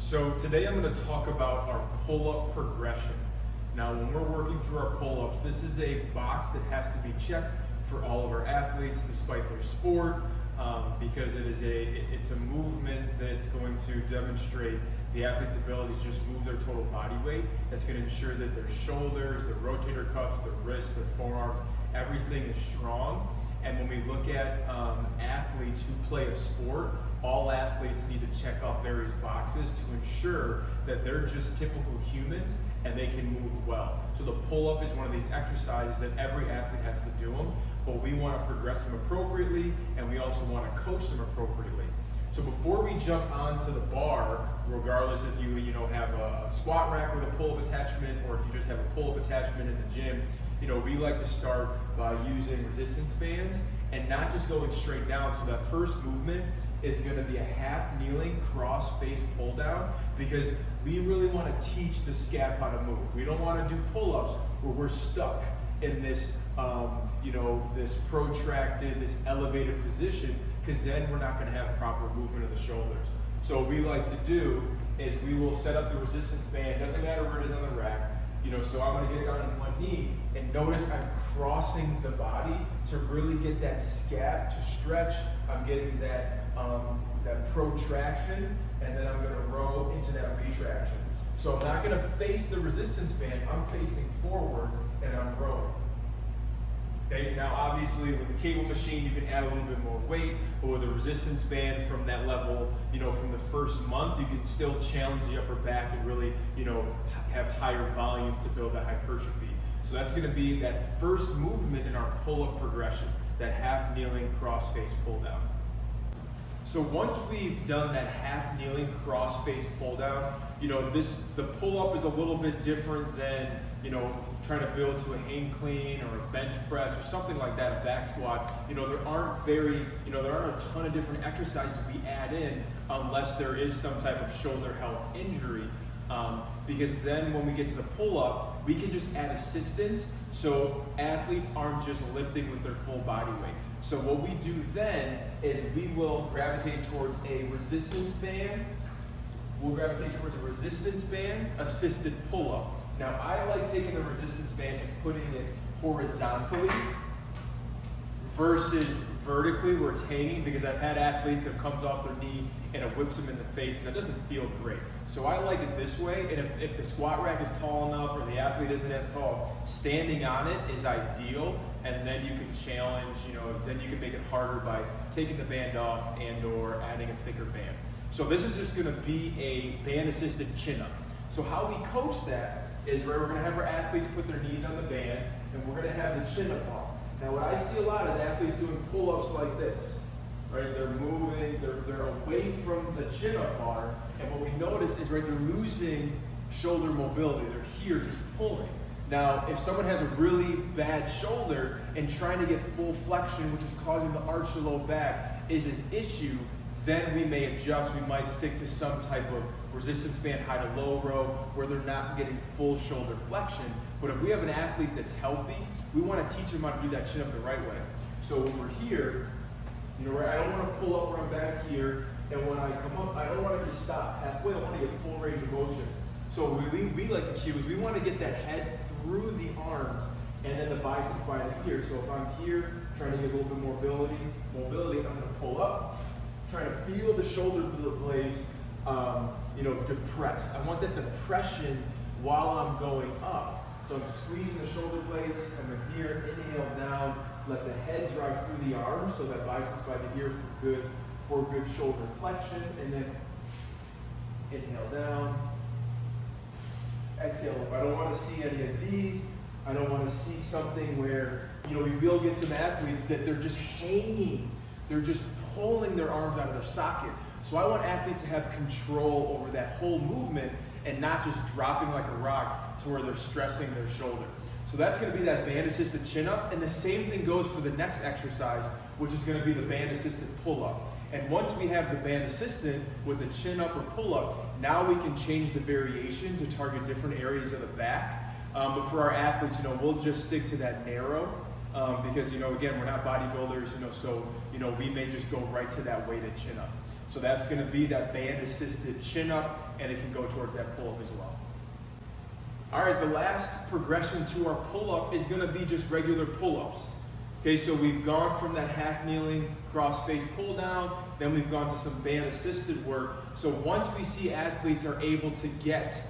So today I'm going to talk about our pull-up progression. Now when we're working through our pull-ups, this is a box that has to be checked for all of our athletes despite their sport, because it's a movement that's going to demonstrate the athlete's ability to just move their total body weight. That's going to ensure that their shoulders, their rotator cuffs, their wrists, their forearms, everything is strong. And when we look at athletes who play a sport, all athletes need to check off various boxes to ensure that they're just typical humans and they can move well. So the pull-up is one of these exercises that every athlete has to do them, but we want to progress them appropriately and we also want to coach them appropriately. So before we jump onto the bar, regardless if you have a squat rack with a pull-up attachment or if you just have a pull-up attachment in the gym, we like to start by using resistance bands and not just going straight down. So that first movement is going to be a half kneeling cross face pull down, because we really want to teach the scap how to move. We don't want to do pull-ups where we're stuck in this this protracted, this elevated position, because then we're not going to have proper movement of the shoulders. So what we like to do is we will set up the resistance band, doesn't matter where it is on the rack, so I'm going to get down on one knee and notice I'm crossing the body to really get that scap to stretch. I'm getting that protraction, and then I'm going to row into that retraction. So I'm not going to face the resistance band, I'm facing forward and I'm rowing. Okay, now obviously with the cable machine you can add a little bit more weight, but with a resistance band from that level, from the first month, you can still challenge the upper back and really, have higher volume to build that hypertrophy. So that's going to be that first movement in our pull-up progression, that half kneeling cross face pull down. So once we've done that half kneeling cross face pull down, the pull up is a little bit different than, trying to build to a hang clean or a bench press or something like that, a back squat. There aren't a ton of different exercises we add in unless there is some type of shoulder health injury. Because then when we get to the pull up, we can just add assistance so athletes aren't just lifting with their full body weight. So what we do then is we will gravitate towards a resistance band. We'll gravitate towards a resistance band assisted pull-up. Now I like taking the resistance band and putting it horizontally versus vertically rotating, because I've had athletes that comes off their knee and it whips them in the face and that doesn't feel great. So I like it this way, and if the squat rack is tall enough or the athlete isn't as tall, standing on it is ideal, and then you can challenge, then you can make it harder by taking the band off and or adding a thicker band. So this is just going to be a band assisted chin up. So how we coach that is where we're going to have our athletes put their knees on the band and we're going to have the chin up on. Now what I see a lot is athletes doing pull-ups like this, right? They're moving, they're away from the chin up bar, and what we notice is, right, they're losing shoulder mobility. They're here just pulling. Now, if someone has a really bad shoulder and trying to get full flexion, which is causing the arch the low back, is an issue, then we may adjust. We might stick to some type of resistance band high to low row where they're not getting full shoulder flexion. But if we have an athlete that's healthy, we want to teach them how to do that chin up the right way. So when we're here, I don't want to pull up where I'm back here, and when I come up, I don't want to just stop halfway. I want to get full range of motion. So we like the cue is we want to get that head through the arms and then the biceps by the ear. So if I'm here trying to get a little bit more mobility, I'm going to pull up, trying to feel the shoulder blades, depress. I want that depression while I'm going up. So I'm squeezing the shoulder blades, coming here, inhale down, let the head drive through the arms, so that biceps by the ear for good shoulder flexion, and then inhale down, exhale up. I don't want to see any of these. I don't want to see something where, we will get some athletes that they're just hanging. They're just pulling their arms out of their socket. So I want athletes to have control over that whole movement and not just dropping like a rock to where they're stressing their shoulder. So that's going to be that band assisted chin up, and the same thing goes for the next exercise, which is going to be the band assisted pull up. And once we have the band assisted with the chin up or pull up, now we can change the variation to target different areas of the back. But for our athletes, we'll just stick to that narrow because, again, we're not bodybuilders, so, we may just go right to that weighted chin up. So that's going to be that band assisted chin up, and it can go towards that pull up as well. All right, the last progression to our pull up is going to be just regular pull ups. Okay, so we've gone from that half kneeling cross face pull down, then we've gone to some band assisted work. So once we see athletes are able to get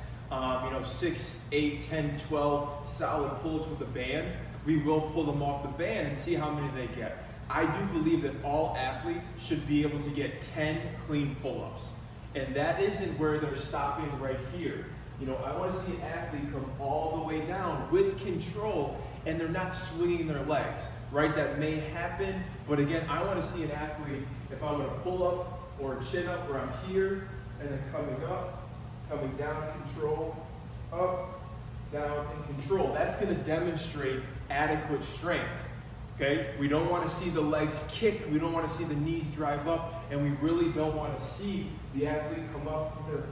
6, 8, 10, 12 solid pulls with the band, we will pull them off the band and see how many they get. I do believe that all athletes should be able to get 10 clean pull-ups. And that isn't where they're stopping right here. I want to see an athlete come all the way down with control and they're not swinging their legs, right? That may happen, but again, I want to see an athlete, if I'm going to pull up or chin up where I'm here and then coming up, coming down, control, up, down, and control. That's going to demonstrate adequate strength. Okay, we don't want to see the legs kick, we don't want to see the knees drive up, and we really don't want to see the athlete come up and they're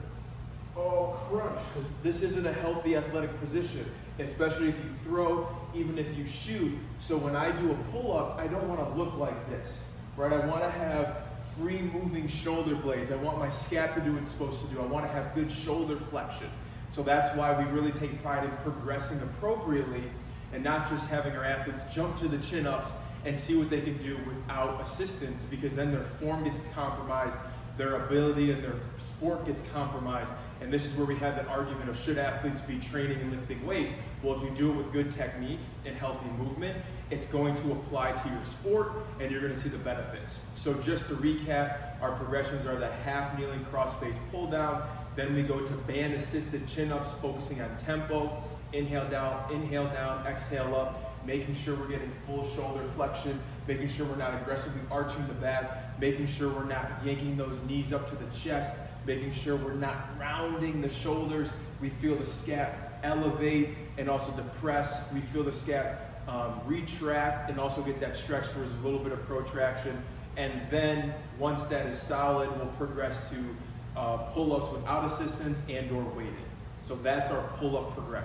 all crunch, because this isn't a healthy athletic position, especially if you throw, even if you shoot. So when I do a pull-up, I don't want to look like this, right? I want to have free moving shoulder blades. I want my scap to do what it's supposed to do. I want to have good shoulder flexion. So that's why we really take pride in progressing appropriately and not just having our athletes jump to the chin-ups and see what they can do without assistance, because then their form gets compromised, their ability and their sport gets compromised. And this is where we have that argument of should athletes be training and lifting weights? Well, if you do it with good technique and healthy movement, it's going to apply to your sport and you're going to see the benefits. So just to recap, our progressions are the half kneeling cross face pull down, then we go to band assisted chin-ups focusing on tempo, inhale down, exhale up, making sure we're getting full shoulder flexion, making sure we're not aggressively arching the back, making sure we're not yanking those knees up to the chest, making sure we're not rounding the shoulders. We feel the scap elevate and also depress. We feel the scap retract and also get that stretch where there's a little bit of protraction. And then once that is solid, we'll progress to pull-ups without assistance and or weighted. So that's our pull-up progression.